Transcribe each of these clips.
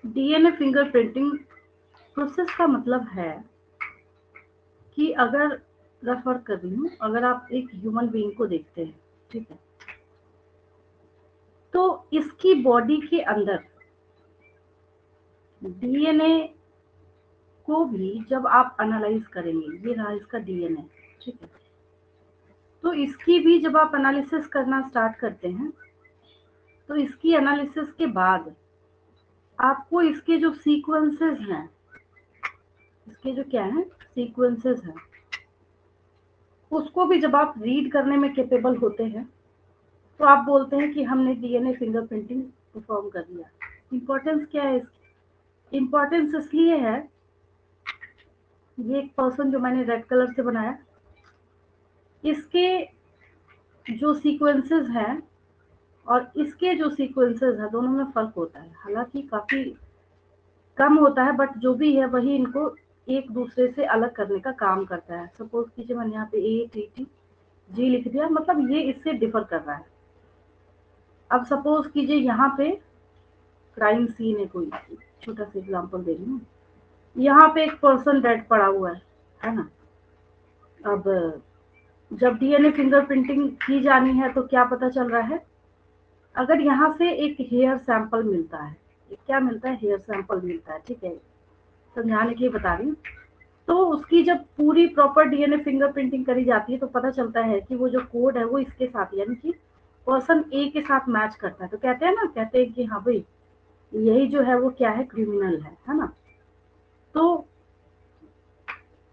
DNA fingerprinting process का मतलब है कि अगर रेफर कर रही हूँ, अगर आप एक ह्यूमन बीइंग को देखते हैं, ठीक है, तो इसकी बॉडी के अंदर डीएनए को भी जब आप एनालाइज करेंगे, ये रहा इसका डीएनए, ठीक है, तो इसकी भी जब आप एनालिसिस करना स्टार्ट करते हैं, तो इसकी एनालिसिस के बाद आपको इसके जो सीक्वेंसेस हैं, इसके जो क्या है सीक्वेंसेस हैं, उसको भी जब आप रीड करने में कैपेबल होते हैं, तो आप बोलते हैं कि हमने डीएनए फिंगरप्रिंटिंग परफॉर्म कर लिया। इम्पोर्टेंस क्या है इसकी? इम्पोर्टेंस इसलिए है, ये एक पर्सन जो मैंने रेड कलर से बनाया, इसके जो सीक्वेंसेस हैं और इसके जो सीक्वेंसेस हैं, दोनों में फर्क होता है, हालांकि काफी कम होता है, बट जो भी है वही इनको एक दूसरे से अलग करने का काम करता है। सपोज कीजिए मैंने यहाँ पे ए टी टी जी लिख दिया, मतलब ये इससे डिफर कर रहा है। अब सपोज कीजिए यहाँ पे क्राइम सीन है, कोई छोटा सा एग्जांपल दे रही हूँ, यहाँ पे एक पर्सन डेड पड़ा हुआ है ना। अब जब डीएनए फिंगरप्रिंटिंग की जानी है तो क्या पता चल रहा है, अगर यहाँ से एक हेयर सैंपल मिलता है, एक क्या मिलता है, हेयर सैंपल मिलता है, ठीक है, समझाने के लिए बता रही हूँ, तो उसकी जब पूरी प्रॉपर डीएनए फिंगरप्रिंटिंग करी जाती है तो पता चलता है कि वो जो कोड है वो इसके साथ, यानी कि पर्सन ए के साथ मैच करता है, तो कहते हैं ना, कहते हैं कि हाँ भाई यही जो है वो क्या है, क्रिमिनल है ना। तो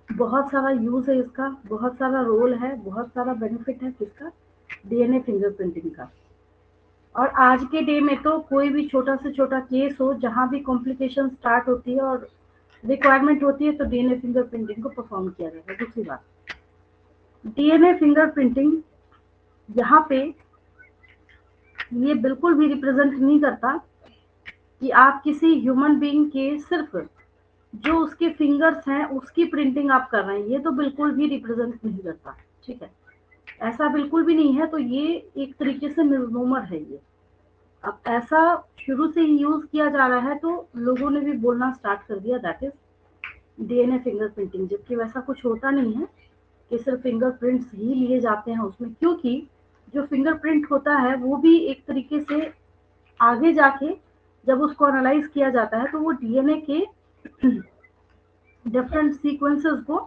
बहुत सारा यूज है इसका, बहुत सारा रोल है, बहुत सारा बेनिफिट है किसका, डीएनए फिंगरप्रिंटिंग का। और आज के डे में तो कोई भी छोटा से छोटा केस हो, जहां भी कॉम्प्लिकेशन स्टार्ट होती है और रिक्वायरमेंट होती है, तो डीएनए फिंगरप्रिंटिंग को परफॉर्म किया जाता है। दूसरी बात, डीएनए फिंगरप्रिंटिंग यहाँ पे ये बिल्कुल भी रिप्रेजेंट नहीं करता कि आप किसी ह्यूमन बीइंग के सिर्फ जो उसके फिंगर्स हैं उसकी प्रिंटिंग आप कर रहे हैं, ये तो बिल्कुल भी रिप्रेजेंट नहीं करता, ठीक है, ऐसा बिल्कुल भी नहीं है। तो ये एक तरीके से मिसनोमर है ये। अब ऐसा शुरू से ही यूज किया जा रहा है, तो लोगों ने भी बोलना स्टार्ट कर दिया दैट इज डीएनए फिंगरप्रिंटिंग, जबकि वैसा कुछ होता नहीं है कि सिर्फ फिंगरप्रिंट्स ही लिए जाते हैं उसमें, क्योंकि जो फिंगरप्रिंट होता है वो भी एक तरीके से आगे जाके जब उसको एनालाइज किया जाता है तो वो डीएनए के डिफरेंट सीक्वेंसेस को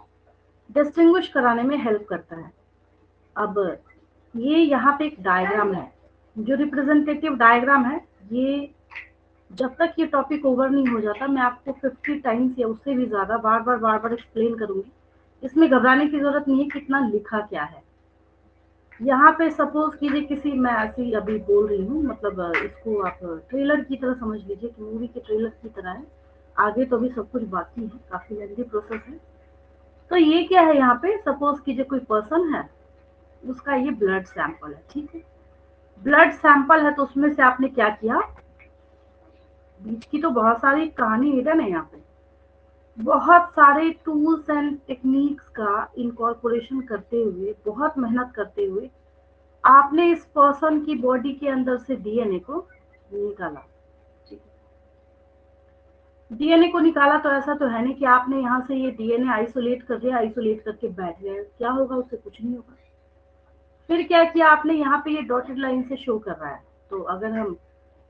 डिस्टिंग्विश कराने में हेल्प करता है। अब ये यहाँ पे एक डायग्राम है, जो रिप्रेजेंटेटिव डायग्राम है, ये जब तक ये टॉपिक ओवर नहीं हो जाता मैं आपको 50 टाइम्स या उससे भी ज्यादा बार बार एक्सप्लेन करूंगी। इसमें घबराने की जरूरत नहीं है कितना लिखा क्या है। यहाँ पे सपोज कीजिए किसी, मैं ऐसे ही अभी बोल रही हूँ, मतलब इसको आप ट्रेलर की तरह समझ लीजिए कि मूवी के ट्रेलर की तरह है, आगे तो भी सब कुछ बाकी है, काफी लेंथी प्रोसेस है। तो ये क्या है, यहाँ पे सपोज कीजिए कोई पर्सन है, उसका ये ब्लड सैंपल है, ठीक है, ब्लड सैंपल है, तो उसमें से आपने क्या किया, बीच की तो बहुत सारी कहानी हिडन है यहाँ पे, बहुत सारे टूल्स एंड टेक्निक्स का इनकॉर्पोरेशन करते हुए, बहुत मेहनत करते हुए आपने इस पर्सन की बॉडी के अंदर से डीएनए को निकाला। डीएनए को निकाला तो ऐसा तो है नहीं कि आपने यहाँ से ये डीएनए आइसोलेट कर दिया, आइसोलेट करके बैठ गए, क्या होगा, उससे कुछ नहीं होगा। फिर क्या किया आपने, यहाँ पे ये डॉटेड लाइन से शो कर रहा है, तो अगर हम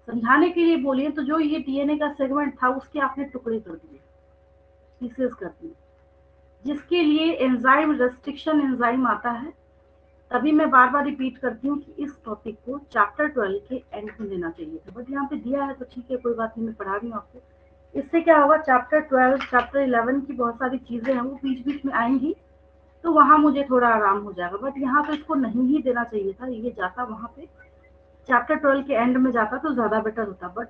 समझाने के लिए बोलिए तो जो ये डीएनए का सेगमेंट था उसके आपने टुकड़े कर दिए, पीसेस कर दिए, जिसके लिए एंजाइम रेस्ट्रिक्शन एंजाइम आता है। तभी मैं बार बार रिपीट करती हूँ कि इस टॉपिक को चैप्टर 12 के एंड में देना चाहिए था, बट यहाँ पे दिया है तो ठीक है, कोई बात नहीं, मैं पढ़ा रही हूँ आपको। इससे क्या होगा, चैप्टर 12 चैप्टर 11 की बहुत सारी चीजें हैं वो बीच बीच में आएंगी, तो वहां मुझे थोड़ा आराम हो जाएगा। बट यहाँ पे इसको नहीं ही देना चाहिए था, ये जाता वहां पे चैप्टर 12 के एंड में जाता तो ज्यादा बेटर होता, बट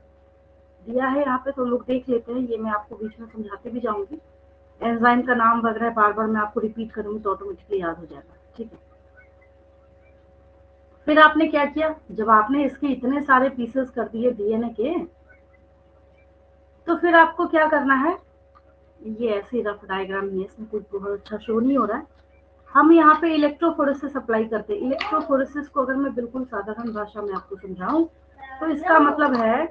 दिया है यहाँ पे तो लोग देख लेते हैं। ये मैं आपको बीच में समझाते भी जाऊंगी, एंजाइम का नाम वगैरह बार बार मैं आपको रिपीट करूंगी तो ऑटोमेटिकली याद हो जाएगा, ठीक है। फिर आपने क्या किया, जब आपने इसके इतने सारे पीसेस कर दिए डीएनए के, तो फिर आपको क्या करना है, ये ऐसे रफ डायग्राम ही है, इसमें कुछ बहुत अच्छा शो नहीं हो रहा है। हम यहाँ पे इलेक्ट्रोफोरेसिस अप्लाई करते हैं। इलेक्ट्रोफोरेसिस को अगर मैं बिल्कुल साधारण भाषा में आपको समझाऊं तो इसका मतलब है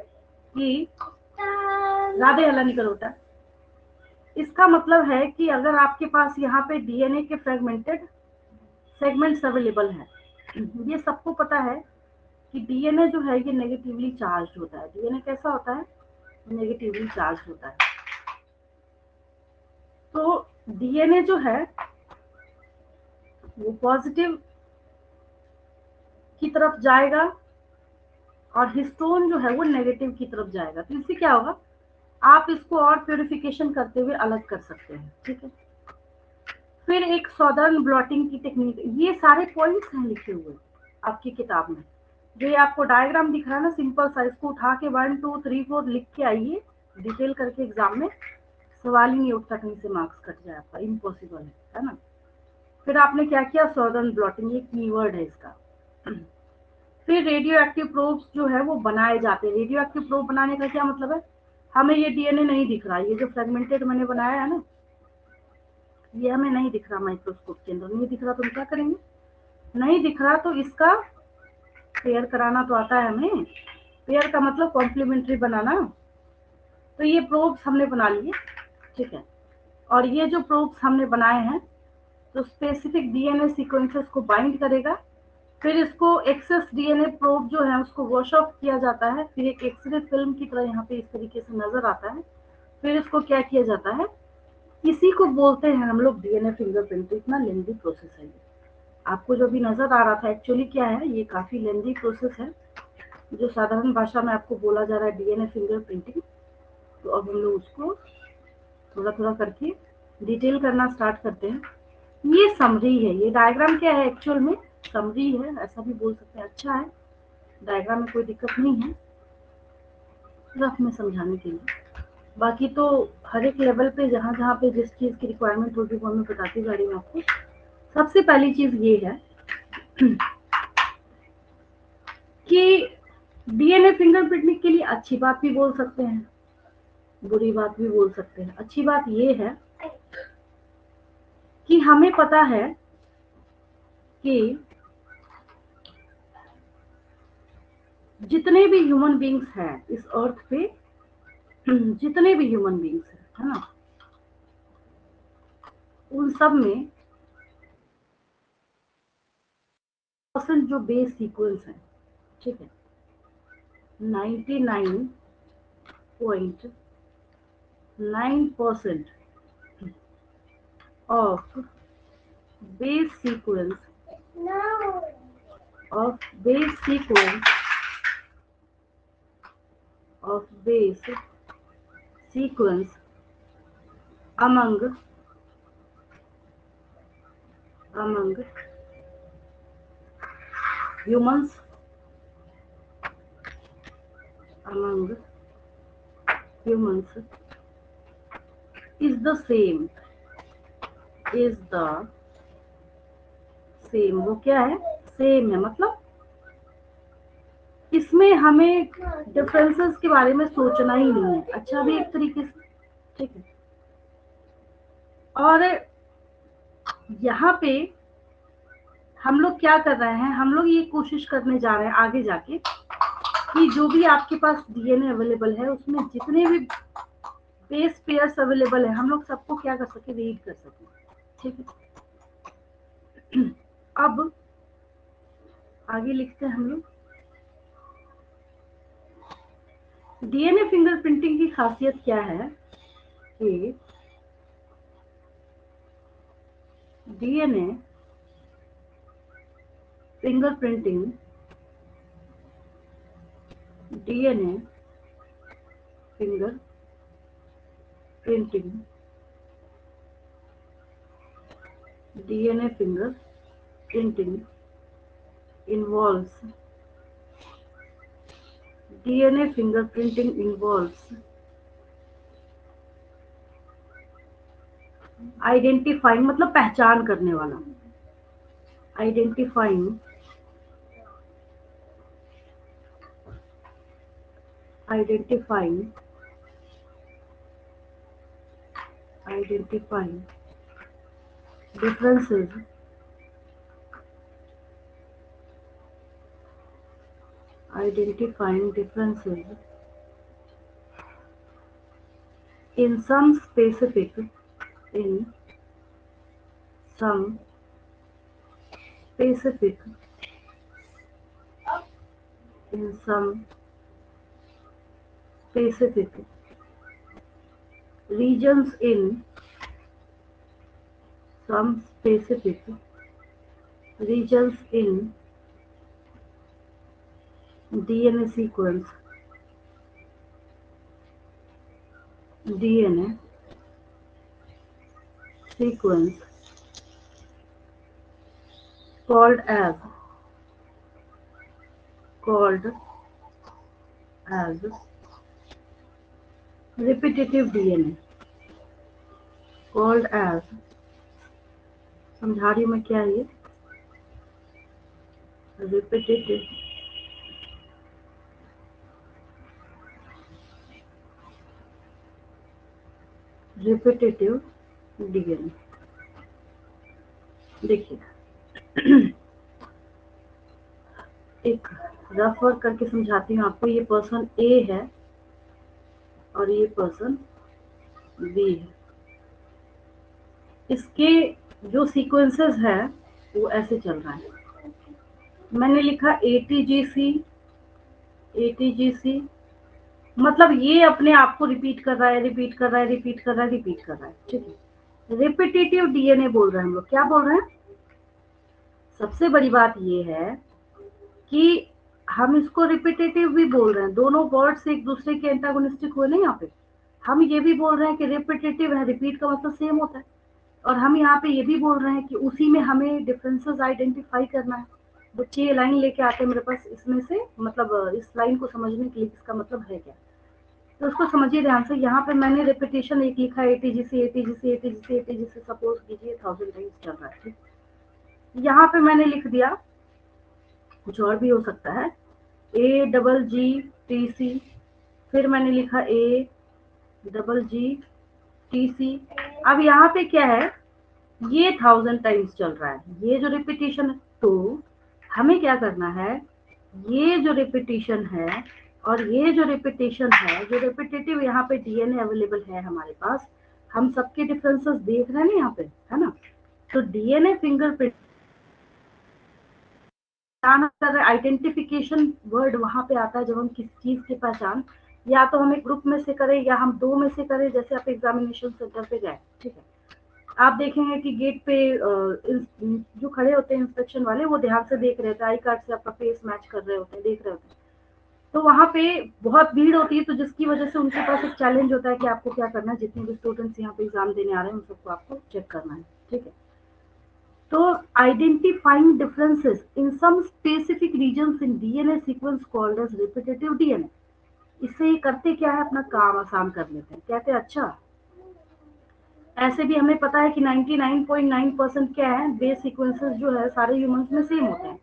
कि राधे हल्ला नहीं करो बेटा। इसका मतलब है कि अगर आपके पास यहाँ पे डीएनए के फ्रेगमेंटेड सेगमेंट्स अवेलेबल हैं, ये सबको पता है कि डीएनए जो है ये नेगेटिवली चार्ज होता है। डीएनए कैसा होता है? नेगेटिवली चार्ज होता है। तो डीएनए जो है वो पॉजिटिव की तरफ जाएगा और हिस्टोन जो है वो नेगेटिव की तरफ जाएगा। तो इससे क्या होगा, आप इसको और प्यूरिफिकेशन करते हुए अलग कर सकते हैं। ठीक है, फिर एक सॉदर्न ब्लॉटिंग की टेक्निक, ये सारे पॉइंट्स हैं लिखे हुए आपकी किताब में। जो ये आपको डायग्राम दिख रहा है ना सिंपल सा, इसको उठा के 1 2 3 4 लिख के आइए डिटेल करके, एग्जाम में सवाल ही नहीं उठता कहीं से मार्क्स कट जाए आपका, इम्पॉसिबल है ना। फिर आपने क्या किया, सॉदर्न ब्लॉटिंग, ये कीवर्ड है इसका। फिर रेडियो एक्टिव प्रोब्स जो है वो बनाए जाते हैं। रेडियो एक्टिव प्रोब बनाने का क्या मतलब है, हमें ये डीएनए नहीं दिख रहा, ये जो फ्रेगमेंटेड मैंने बनाया है ना, ये हमें नहीं दिख रहा, माइक्रोस्कोप के अंदर नहीं दिख रहा, तो हम क्या करेंगे, नहीं दिख रहा तो इसका पेयर कराना तो आता है हमें। पेयर का मतलब कॉम्प्लीमेंट्री बनाना। तो ये प्रोब्स हमने बना लिए, ठीक है। और ये जो प्रोब्स हमने बनाए हैं तो स्पेसिफिक डीएनए सीक्वेंसेस को बाइंड करेगा। फिर इसको एक्सेस डीएनए प्रोब जो है उसको वॉश ऑफ किया जाता है, फिर एक एक्सरे फिल्म की तरह यहाँ पे इस तरीके से नजर आता है। फिर इसको क्या किया जाता है, इसी को बोलते हैं हम लोग डीएनए फिंगरप्रिंट। इतना लेंदी प्रोसेस है ये, आपको जो भी नजर आ रहा था एक्चुअली क्या है, ये काफी लेंदी प्रोसेस है जो साधारण भाषा में आपको बोला जा रहा है डीएनए फिंगरप्रिंटिंग। तो अब हम लोग उसको थोड़ा थोड़ा करके डिटेल करना स्टार्ट करते हैं। ये समरी है, ये डायग्राम क्या है एक्चुअल में, समरी है, ऐसा भी बोल सकते हैं। अच्छा है, डायग्राम में कोई दिक्कत नहीं है रफ में समझाने के लिए। बाकी तो हर एक लेवल पे जहाँ जहाँ पे जिस चीज़ की रिक्वायरमेंट होगी वो मैं बताती जा रही हूँ आपको। सबसे पहली चीज़ ये है कि डीएनए फिंगरप्रिंटिंग के लिए अच्छी बात भी बोल सकते हैं, बुरी बात भी बोल सकते हैं। अच्छी बात ये है कि हमें पता है कि जितने भी ह्यूमन बींग्स हैं इस अर्थ पे, जितने भी ह्यूमन बींग्स हैं, है ना, उन सब में परसेंट जो बेस सीक्वेंस है, ठीक है, 99.9% of base sequence of base sequence of base sequence among humans among humans is the same is the same। वो क्या है, सेम है, मतलब इसमें हमें डिफरेंसेस के बारे में सोचना ही नहीं है। अच्छा भी एक तरीके से, ठीक है। और यहाँ पे हम लोग क्या कर रहे हैं, हम लोग ये कोशिश करने जा रहे हैं आगे जाके कि जो भी आपके पास डीएनए अवेलेबल है उसमें जितने भी बेस पेयर्स अवेलेबल है हम लोग सबको क्या कर सके, रीड कर सके, ठीक है। अब आगे लिखते हैं हम लोग, डीएनए फिंगरप्रिंटिंग की खासियत क्या है कि DNA fingerprinting DNA fingerprinting DNA fingerprinting involves DNA fingerprinting involves identifying, मतलब पहचान करने वाला, identifying identifying identifying differences identifying differences in some specific in some specific in some specific regions in some specific regions in DNA sequence DNA sequence called as called as repetitive DNA called as समझा रही हूँ मैं क्या है ये repetitive repetitive DNA देखिए एक rough work करके समझाती हूँ आपको। ये पर्सन ए है और ये पर्सन बी है। इसके जो सीक्वेंसेस है वो ऐसे चल रहा है। मैंने लिखा ATGC ATGC मतलब ये अपने आप को रिपीट कर रहा है रिपीट कर रहा है रिपीट कर रहा है रिपीट कर रहा है। ठीक है, रिपीटेटिव DNA बोल रहे हैं हम लोग। क्या बोल रहे हैं? सबसे बड़ी बात ये है कि हम इसको रिपीटेटिव भी बोल रहे हैं। दोनों वर्ड्स एक दूसरे के एंटागोनिस्टिक हुए ना यहाँ पे। हम ये भी बोल रहे हैं कि रिपीटेटिव है, रिपीट का मतलब सेम होता है। और हम यहाँ पे ये भी बोल रहे हैं कि उसी में हमें डिफरेंसेस आइडेंटिफाई करना है। बच्चे ये लाइन लेके आते हैं मेरे पास, इसमें से मतलब इस लाइन को समझने के लिए इसका मतलब है क्या, तो उसको समझिए ध्यान से। यहाँ पे मैंने रिपीटेशन एक लिखा है ATGC ATGC ATGC ATGC suppose कीजिए 1000 टाइम्स चल रहा है। ठीक, यहाँ पे मैंने लिख दिया, कुछ और भी हो सकता है, AGGTC, फिर मैंने लिखा AGGTC। अब यहाँ पे क्या है, ये 1000 टाइम्स चल रहा है, ये जो रिपीटेशन है। तो हमें क्या करना है, ये जो रिपीटेशन है और ये जो रिपीटेशन है, जो रिपीटेटिव यहाँ पे DNA अवेलेबल है हमारे पास, हम सबके डिफरेंसेस देख रहे हैं ना यहाँ पे, है ना। तो DNA फिंगरप्रिंट आइडेंटिफिकेशन वर्ड वहां पे आता है जब हम किसी चीज की पहचान या तो हम एक ग्रुप में से करें या हम दो में से करें। जैसे आप एग्जामिनेशन सेंटर पे गए, ठीक है, आप देखेंगे कि गेट पे जो खड़े होते हैं इंस्पेक्शन वाले, वो ध्यान से देख रहे थे, आई कार्ड से आपका फेस मैच कर रहे होते हैं, देख रहे होते हैं। तो वहां पे बहुत भीड़ होती है, तो जिसकी वजह से उनके पास एक चैलेंज होता है कि आपको क्या करना है, जितने भी स्टूडेंट्स यहाँ पे एग्जाम देने आ रहे हैं उन सबको आपको चेक करना है। ठीक है, तो identifying differences in some specific regions in DNA sequence called as repetitive DNA। इससे ये करते क्या है, अपना काम आसान कर लेते हैं। कहते हैं अच्छा, ऐसे भी हमें पता है कि 99.9% क्या है, बेस सीक्वेंसेस जो है सारे ह्यूमंस में सेम होते हैं।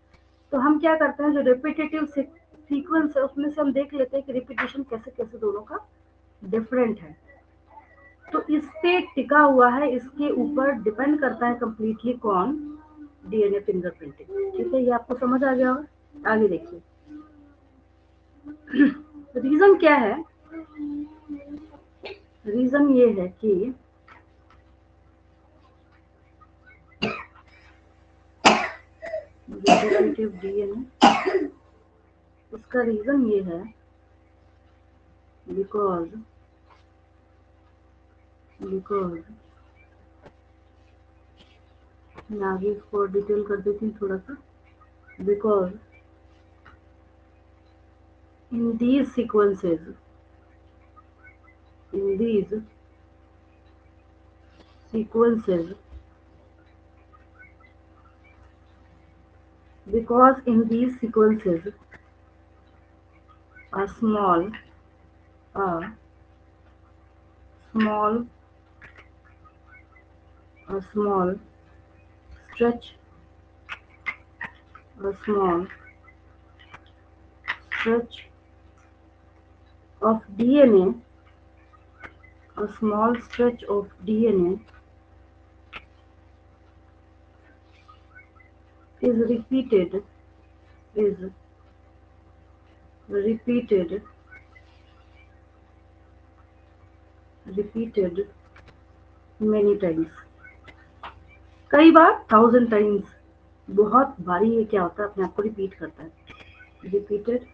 तो हम क्या करते हैं, जो रिपीटेटिव सीक्वेंस है उसमें से हम देख लेते हैं कि रिपीटेशन कैसे कैसे दोनों का डिफरेंट है। तो इस पे टिका हुआ है, इसके ऊपर डिपेंड करता है कंप्लीटली कौन, DNA फिंगरप्रिंटिंग। ठीक है, ये आपको समझ आ गया होगा। आगे देखिए, रीजन क्या है, रीजन ये है कि रिपीटेटिव DNA, उसका रीजन ये है बिकॉज मैं आगे इसको डिटेल कर देती हूँ थोड़ा सा। Because in these sequences in these sequences because in these sequences a a small small stretch a small stretch of DNA a small stretch of DNA is is repeated repeated many times, कई बार 1000 times, बहुत भारी ये क्या होता है अपने आप को रिपीट करता है, रिपीटेड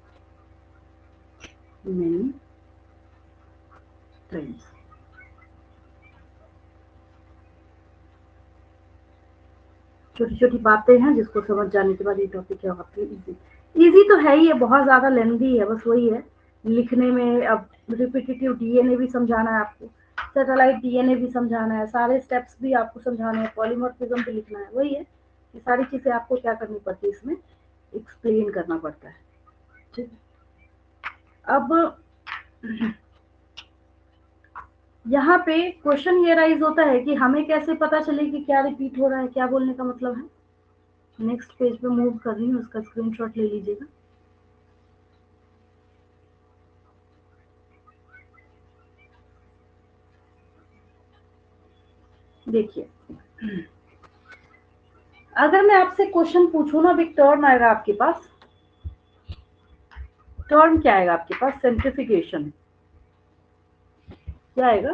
मेनी टाइम्स। छोटी छोटी बातें हैं जिसको समझ जाने के बाद ये टॉपिक क्या होता है, इजी। इजी तो है ही है, बहुत ज्यादा लेंदी है, बस वही है लिखने में। अब रिपीटेटिव डीएनए भी समझाना है आपको, सैटेलाइट डीएनए भी समझाना है, सारे स्टेप्स भी आपको समझाने हैं, पॉलीमॉर्फिज्म भी लिखना है, वही है ये सारी चीजें आपको क्या करनी पड़ती है, इसमें एक्सप्लेन करना पड़ता है, ठीक है। अब यहाँ पे क्वेश्चन ये राइज होता है कि हमें कैसे पता चले कि क्या रिपीट हो रहा है, क्या बोलने का मतलब है। नेक्स्ट पेज पे मूव कर रही हूँ, उसका स्क्रीनशॉट ले लीजिएगा। देखिए, अगर मैं आपसे क्वेश्चन पूछूं ना, एक टर्म आएगा आपके पास, टर्म क्या आएगा आपके पास, सेंट्रिफिकेशन। क्या आएगा,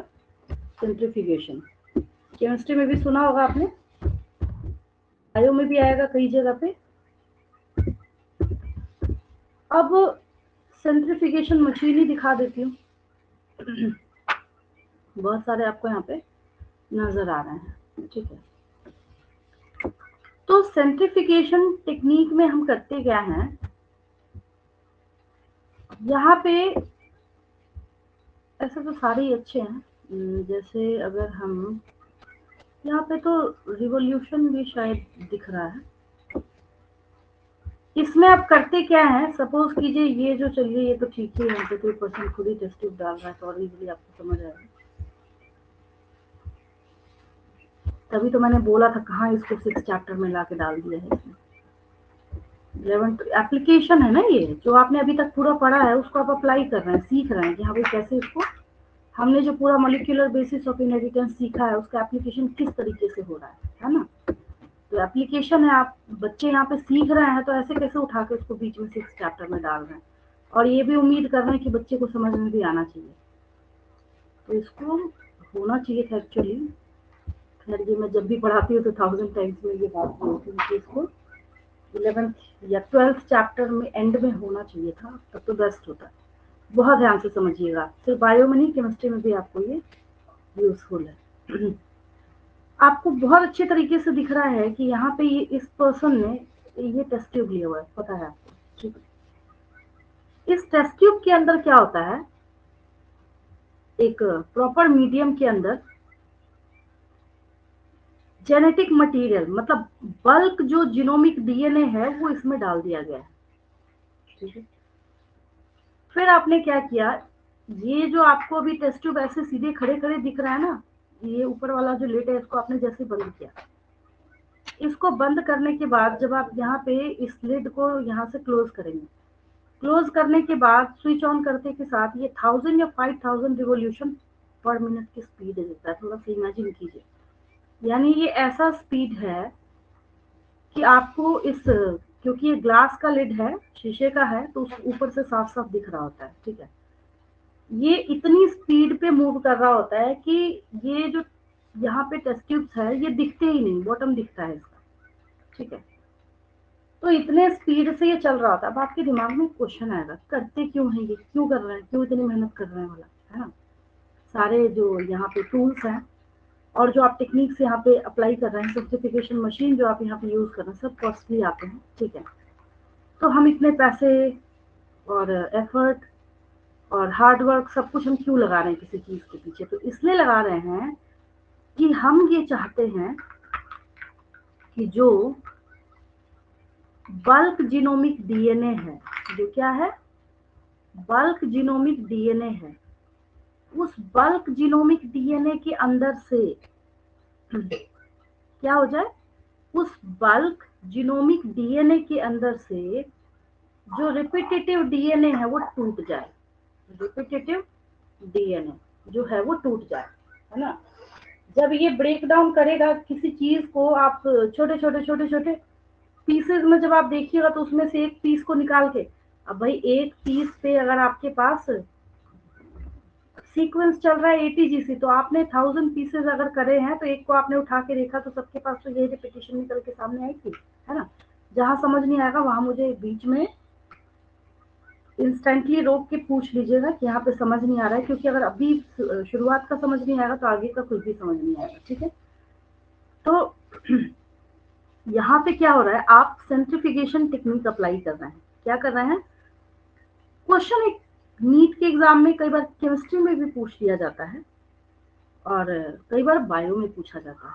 सेंट्रिफिकेशन। केमिस्ट्री में भी सुना होगा आपने, बायो में भी आएगा कई जगह पे। अब सेंट्रिफिकेशन मशीन ही दिखा देती हूँ, बहुत सारे आपको यहाँ पे नजर आ रहे हैं, ठीक है। तो सेंट्रिफिकेशन टेक्निक में हम करते क्या हैं, यहाँ पे ऐसे तो सारे ही अच्छे हैं, जैसे अगर हम यहाँ पे तो रिवॉल्यूशन भी शायद दिख रहा है। इसमें आप करते क्या है, सपोज कीजिए ये जो चलिए ये तो ठीक ही है, 93% खुद ही टेस्ट ट्यूब डाल रहा है, तो और इजीली आपको समझ आएगा। तभी तो मैंने बोला था कहाँ इसको 6 चैप्टर में ला के डाल दिया है इसमें। 11 एप्लीकेशन है ना, ये जो आपने अभी तक पूरा पढ़ा है उसको आप अप्लाई कर रहे हैं, सीख रहे हैं कि हाँ भाई कैसे इसको, हमने जो पूरा मॉलिक्यूलर बेसिस ऑफ इनहेरिटेंस सीखा है उसका एप्लीकेशन किस तरीके से हो रहा है ना। तो एप्लीकेशन है, आप बच्चे यहाँ पे सीख रहे हैं, तो ऐसे कैसे उठा के उसको बीच में 6 चैप्टर में डाल रहे हैं, और ये भी उम्मीद कर रहे हैं कि बच्चे को समझ में भी आना चाहिए। तो इसको होना चाहिए था एक्चुअली, खैर ये मैं जब भी पढ़ाती हूँ तो 1000 टाइम्स में ये बात बोलती हूँ कि इसको 11th या 12th चैप्टर में एंड में होना चाहिए था, तब तो बेस्ट होता। बहुत ध्यान से समझिएगा, सिर्फ बायो में नहीं केमिस्ट्री में भी आपको ये यूजफुल है। आपको बहुत अच्छे तरीके से दिख रहा है कि यहाँ पे ये इस पर्सन ने ये टेस्ट ट्यूब लिया हुआ है, पता है आपको, ठीक है। इस टेस्ट ट्यूब के अंदर क्या होता है, एक प्रॉपर मीडियम के अंदर जेनेटिक मटेरियल, मतलब बल्क जो जीनोमिक डीएनए है वो इसमें डाल दिया गया है, ठीक है। फिर आपने क्या किया, ये जो आपको अभी टेस्ट ट्यूब ऐसे सीधे खड़े खड़े दिख रहा है ना, ये ऊपर वाला जो लिड है इसको आपने जैसे बंद किया, इसको बंद करने के बाद जब आप यहाँ पे इस लिड को यहाँ से क्लोज करेंगे, क्लोज करने के बाद स्विच ऑन करते के साथ ये 1000 या 5000 रिवॉल्यूशन पर मिनट की स्पीड देता है, थोड़ा सा इमेजिन कीजिए। यानी ये ऐसा स्पीड है कि आपको इस, क्योंकि ये ग्लास का लिड है, शीशे का है, तो ऊपर से साफ साफ दिख रहा होता है, ठीक है। ये इतनी स्पीड पे मूव कर रहा होता है कि ये जो यहाँ पे टेस्ट ट्यूब्स है ये दिखते ही नहीं, बॉटम दिखता है इसका, ठीक है। तो इतने स्पीड से ये चल रहा होता है। अब आपके दिमाग में क्वेश्चन आएगा, करते क्यों है ये, क्यों कर रहे हैं, क्यों इतनी मेहनत कर रहे हैं वाला, है ना। सारे जो यहाँ पे टूल्स हैं और जो आप टेक्निक्स यहाँ पे अप्लाई कर रहे हैं, सर्टिफिकेशन मशीन जो आप यहाँ पे यूज कर रहे हैं, सब कॉस्टली आते हैं, ठीक है। तो हम इतने पैसे और एफर्ट और हार्ड वर्क सब कुछ हम क्यों लगा रहे हैं किसी चीज के पीछे, तो इसलिए लगा रहे हैं कि हम ये चाहते हैं कि जो बल्क जीनोमिक डीएनए है, जो क्या है, बल्क जीनोमिक डीएनए है, उस बल्क जीनोमिक डीएनए के अंदर से क्या हो जाए, उस बल्क जीनोमिक डीएनए के अंदर से जो रिपीटेटिव डीएनए है वो टूट जाए, रिपीटेटिव डीएनए जो है वो टूट जाए, है ना। जब ये ब्रेक डाउन करेगा किसी चीज को, आप छोटे छोटे छोटे छोटे पीसेस में जब आप देखिएगा तो उसमें से एक पीस को निकाल के, अब भाई एक पीस पे अगर आपके पास सीक्वेंस चल रहा है ATGC, तो आपने 1000 पीसेज अगर करे हैं तो एक को आपने उठा के देखा तो सबके पास तो यही रिपीटेशन निकल के सामने आएगी, है ना। जहां समझ नहीं आएगा वहां मुझे बीच में इंस्टेंटली रोक के पूछ लीजिएगा कि यहाँ पे समझ नहीं आ रहा है, क्योंकि अगर अभी शुरुआत का समझ नहीं आएगा तो आगे का कुछ भी समझ नहीं आएगा, ठीक है। तो यहाँ पे क्या हो रहा है, आप सेंट्रिफिकेशन टेक्निक अप्लाई कर रहे हैं। क्या कर रहे हैं, क्वेश्चन एक नीट के एग्जाम में कई बार केमिस्ट्री में भी पूछ लिया जाता है और कई बार बायो में पूछा जाता है।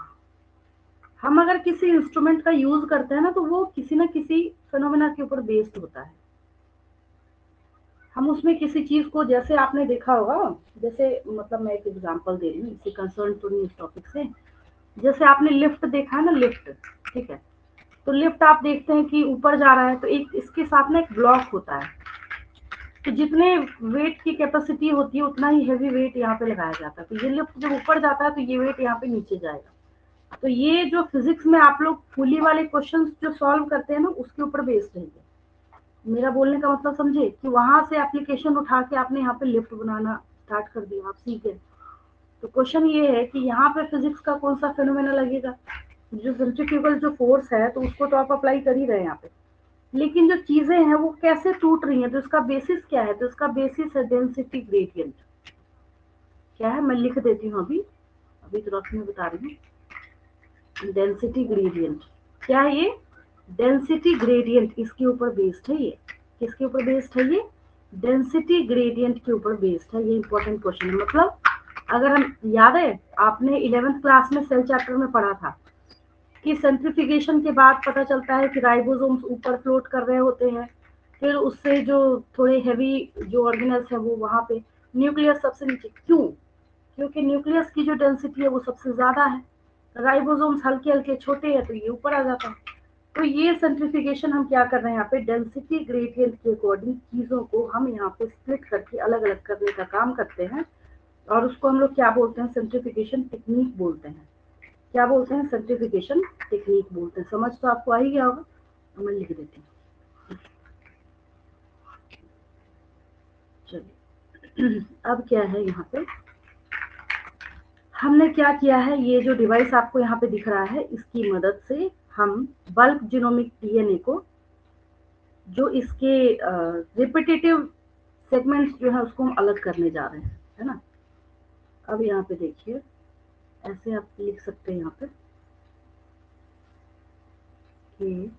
हम अगर किसी इंस्ट्रूमेंट का यूज करते हैं ना, तो वो किसी ना किसी फिनोमेना के ऊपर बेस्ड होता है। हम उसमें किसी चीज को, जैसे आपने देखा होगा, जैसे मतलब मैं एक एग्जांपल दे रही हूँ, इससे कंसर्न तो नहीं इस टॉपिक से। जैसे आपने लिफ्ट देखा है ना, लिफ्ट, ठीक है, तो लिफ्ट आप देखते हैं कि ऊपर जा रहा है तो एक इसके साथ ना एक ब्लॉक होता है, तो जितने वेट की कैपेसिटी होती है उतना ही हैवी वेट यहाँ पे लगाया जाता है। तो ये लिफ्ट जब ऊपर जाता है तो ये वेट यहाँ पे नीचे जाएगा। तो ये जो फिजिक्स में आप लोग पुली वाले क्वेश्चंस जो सॉल्व करते हैं ना, उसके ऊपर बेस्ड है। मेरा बोलने का मतलब समझे कि वहां से एप्लीकेशन उठा के आपने यहाँ पे लिफ्ट बनाना स्टार्ट कर दिया, आप सीख गए। तो क्वेश्चन ये है कि यहाँ पे फिजिक्स का कौन सा फेनोमेना लगेगा, जो सेंट्रीफ्यूगल जो फोर्स है तो उसको तो आप अप्लाई कर ही रहे हैं यहाँ पे, लेकिन जो चीजें हैं वो कैसे टूट रही हैं, तो इसका बेसिस क्या है, तो इसका बेसिस है डेंसिटी ग्रेडियंट। क्या है, मैं लिख देती हूँ अभी, अभी तुरंत में बता रही हूँ। डेंसिटी ग्रेडियंट क्या है, ये डेंसिटी ग्रेडियंट इसके ऊपर बेस्ड है। ये किसके ऊपर बेस्ड है, ये डेंसिटी ग्रेडियंट के ऊपर बेस्ड है। ये इंपॉर्टेंट क्वेश्चन है। मतलब अगर हम, याद है आपने 11th क्लास में सेल चैप्टर में पढ़ा था कि सेंट्रीफिकेशन के बाद पता चलता है कि राइबोसोम्स ऊपर फ्लोट कर रहे होते हैं, फिर उससे जो थोड़े हैवी जो ऑर्गेनल्स है वो वहां पे, न्यूक्लियस सबसे नीचे। क्यों, क्योंकि न्यूक्लियस की जो डेंसिटी है वो सबसे ज्यादा है, राइबोसोम्स हल्के हल्के छोटे हैं तो ये ऊपर आ जाता है। तो ये सेंट्रीफिकेशन हम क्या कर रहे हैं यहाँ पे, डेंसिटी ग्रेडियंट के अकॉर्डिंग चीजों को हम यहाँ पे स्प्लिट करके अलग अलग करने का काम करते हैं, और उसको हम लोग क्या बोलते हैं, सेंट्रीफिकेशन टेक्निक बोलते हैं। क्या बोलते हैं, सर्टिफिकेशन टेक्निक बोलते हैं। समझ तो आपको आ ही गया होगा, तो मैं लिख देती हूँ। चलिए अब क्या है यहाँ पे, हमने क्या किया है, ये जो डिवाइस आपको यहाँ पे दिख रहा है, इसकी मदद से हम बल्क जीनोमिक डीएनए को, जो इसके रिपीटेटिव सेगमेंट्स जो है उसको हम अलग करने जा रहे हैं, है ना। अब यहाँ पे देखिए, ऐसे आप लिख सकते हैं यहाँ पे कि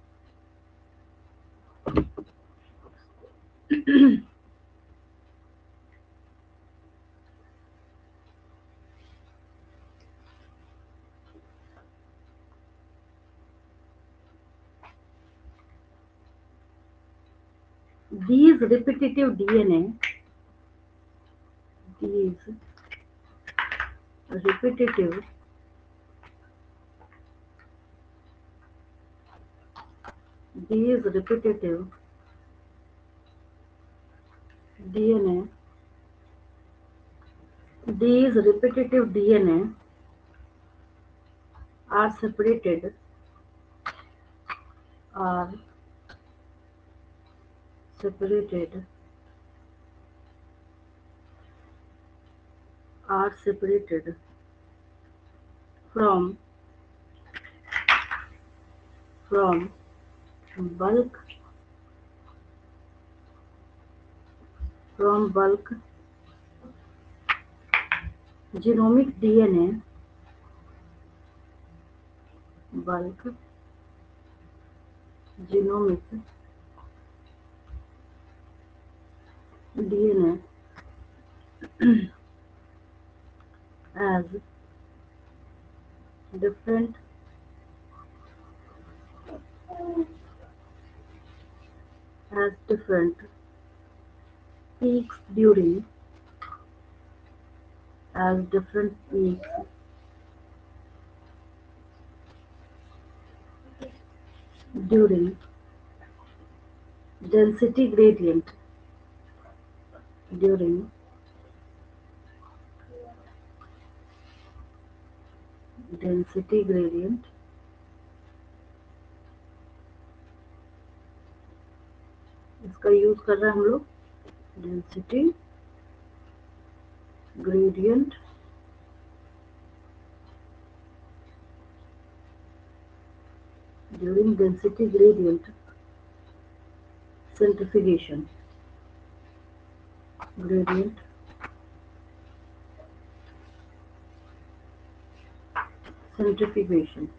these repetitive DNA, these repetitive these repetitive DNA these repetitive DNA are are separated separated from from bulk bulk genomic DNA, bulk genomic DNA as different different peaks during as different peaks during density gradient during density gradient इसका use कर रहे हैं हम लोग, density gradient during density gradient centrifugation. Gradient centrifugation.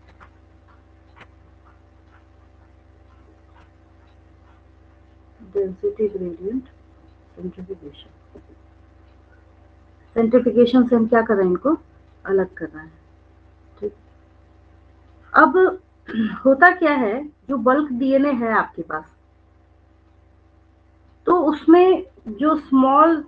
Density gradient centrifugation. सेंट्रिफिकेशन से हम क्या कर रहे हैं, इनको अलग कर रहे हैं। ठीक, अब होता क्या है, जो बल्क डीएनए है आपके पास, तो उसमें जो स्मॉल